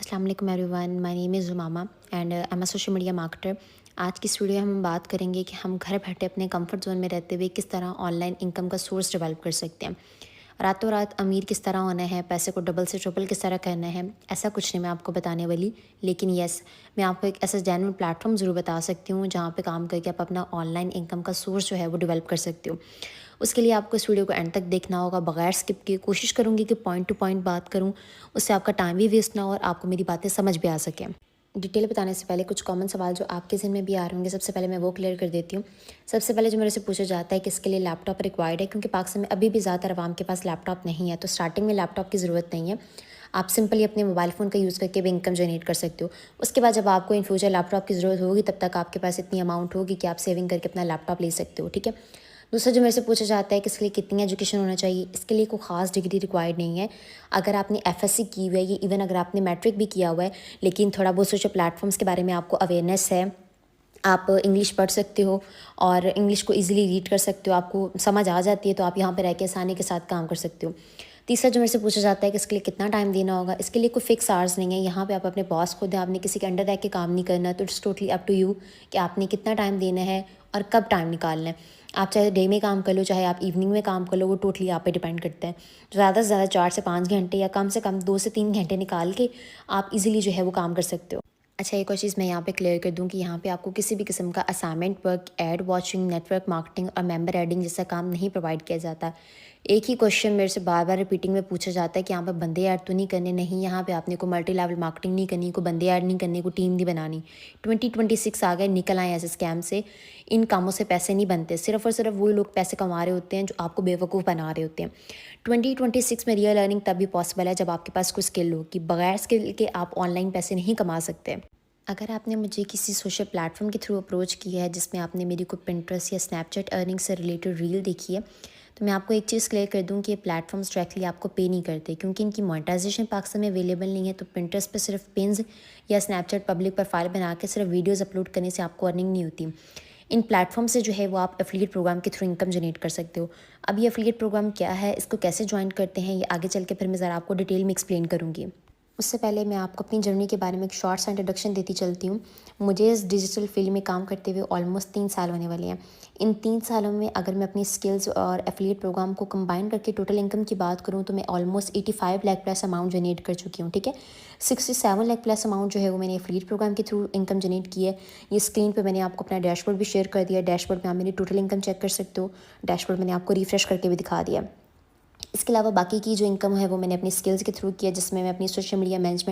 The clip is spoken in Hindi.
अस्सलाम वालेकुम everyone, my name is Umama and I am a social media marketer. आज की इस वीडियो में हम बात करेंगे कि हम घर बैठे अपने कंफर्ट जोन में रहते हुए किस तरह ऑनलाइन इनकम का सोर्स डेवलप कर सकते हैं। रातों रात अमीर किस तरह होना है, पैसे को डबल से ट्रिपल किस तरह करना है, ऐसा कुछ नहीं मैं आपको बताने वाली। लेकिन येस, मैं आपको एक ऐसा जेन्युइन प्लेटफॉर्म ज़रूर बता सकती हूँ जहाँ पे काम करके आप अपना ऑनलाइन इनकम का सोर्स जो है वो डेवलप कर सकते हो। उसके लिए आपको इस वीडियो को एंड तक देखना होगा बगैर स्किप किए। कोशिश करूँगी कि पॉइंट टू पॉइंट बात करूँ, उससे आपका टाइम भी वेस्ट ना हो और आपको मेरी बातें समझ भी आ सकें। डिटेल बताने से पहले कुछ कॉमन सवाल जो आपके ज़हन में भी आ रहे होंगे, सबसे पहले मैं वो क्लियर कर देती हूँ। सबसे पहले जो मेरे से पूछा जाता है कि इसके लिए लैपटॉप रिक्वायर्ड है, क्योंकि पाकिस्तान में अभी भी ज़्यादातर आवाम के पास लैपटॉप नहीं है, तो स्टार्टिंग में लैपटॉप की ज़रूरत नहीं है। आप सिंपली अपने मोबाइल फ़ोन का यूज़ करके भी इनकम जनरेट कर सकते हो। उसके बाद जब आपको इन फ्यूचर लैपटॉप की ज़रूरत होगी, तब तक आपके पास इतनी अमाउंट होगी कि आप सेविंग करके अपना लैपटॉप ले सकते हो, ठीक है। दूसरा जो मेरे से पूछा जाता है कि इसके लिए कितनी एजुकेशन होना चाहिए, इसके लिए कोई ख़ास डिग्री रिक्वायर्ड नहीं है। अगर आपने एफएससी की हुई है या इवन अगर आपने मैट्रिक भी किया हुआ है, लेकिन थोड़ा बहुत सोशल प्लेटफॉर्म्स के बारे में आपको अवेयरनेस है, आप इंग्लिश पढ़ सकते हो और इंग्लिश को इजीली रीड कर सकते हो, आपको समझ आ जाती है, तो आप यहाँ पे रह के आसानी के साथ काम कर सकते हो। तीसरा जो मेरे से पूछा जाता है कि इसके लिए कितना टाइम देना होगा, इसके लिए कोई फिक्स आवर्स नहीं है। यहाँ पे आप अपने बॉस खुद हैं, आपने किसी के अंडर रह के काम नहीं करना, तो it's totally up to you कि आपने कितना टाइम देना है और कब टाइम निकालना है। आप चाहे डे में काम कर लो, चाहे आप इवनिंग में काम कर लो, वो टोटली आप पे डिपेंड करता है। ज़्यादा से ज़्यादा 4 से 5 घंटे या कम से कम 2 से 3 घंटे निकाल के आप इजीली जो है वो काम कर सकते हो। अच्छा, एक और चीज़ मैं यहाँ पे क्लियर कर दूँ कि यहाँ पे आपको किसी भी किस्म का assignment work, ad watching, network marketing और मेंबर एडिंग जैसा काम नहीं प्रोवाइड किया जाता। एक ही क्वेश्चन मेरे से बार बार रिपीटिंग में पूछा जाता है कि यहाँ पे बंदे ऐड तो नहीं करने, नहीं, यहाँ पे आपने को मल्टी लेवल मार्केटिंग नहीं करनी, को बंदे ऐड नहीं करने, को टीम नहीं बनानी। 2026 आ गए, निकल आए ऐसे स्कैम से। इन कामों से पैसे नहीं बनते, सिर्फ और सिर्फ वही लोग पैसे कमा रहे होते हैं जो आपको बेवकूफ़ बना रहे होते हैं। 2026 में रियल अर्निंग तभी पॉसिबल है जब आपके पास कोई स्किल हो, कि बगैर स्किल के आप ऑनलाइन पैसे नहीं कमा सकते। अगर आपने मुझे किसी सोशल प्लेटफॉर्म के थ्रू अप्रोच किया है जिसमें आपने मेरी कोई पिंटरेस्ट या स्नैपचैट अर्निंग से रिलेटेड रील देखी है, तो मैं आपको एक चीज़ क्लियर कर दूं कि ये प्लेटफॉर्म्स डायरेक्टली आपको पे नहीं करते, क्योंकि इनकी मोनेटाइजेशन पाकिस्तान में अवेलेबल नहीं है। तो पिंटरेस्ट पे सिर्फ पिन्स या स्नैपचैट पब्लिक प्रोफाइल बना के सिर्फ वीडियोज़ अपलोड करने से आपको अर्निंग नहीं होती। इन प्लेटफॉर्म से जो है वो आप एफिलिएट प्रोग्राम के थ्रू इनकम जनरेट कर सकते हो। अब ये एफिलिएट प्रोग्राम क्या है, इसको कैसे ज्वाइन करते हैं, ये आगे चल के फिर मैं ज़रा आपको डिटेल में एक्सप्लेन करूँगी। उससे पहले मैं आपको अपनी जर्नी के बारे में एक शॉर्ट सा इंट्रोडक्शन देती चलती हूँ। मुझे इस डिजिटल फील्ड में काम करते हुए ऑलमोस्ट 3 साल होने वाले हैं। इन 3 सालों में अगर मैं अपनी स्किल्स और एफिलिएट प्रोग्राम को कंबाइन करके टोटल इनकम की बात करूँ, तो मैं almost 85 lakh plus amount generate कर चुकी हूँ, ठीक है। 67 लाख प्लस अमाउंट जो है वो मैंने एफिलिएट प्रोग्राम के थ्रू इनकम जनरेट की है। ये स्क्रीन पर मैंने आपको अपना डैशबोर्ड भी शेयर कर दिया। डैशबोर्ड में आप मेरी टोटल इनकम चेक कर सकते हो। डैशबोर्ड मैंने आपको रिफ्रेश करके भी दिखा दिया। इसके अलावा बाकी की जो इनकम है वो मैंने अपनी स्किल्स के थ्रू किया, जिसमें मैं अपनी सोशल मीडिया मैनेजमेंट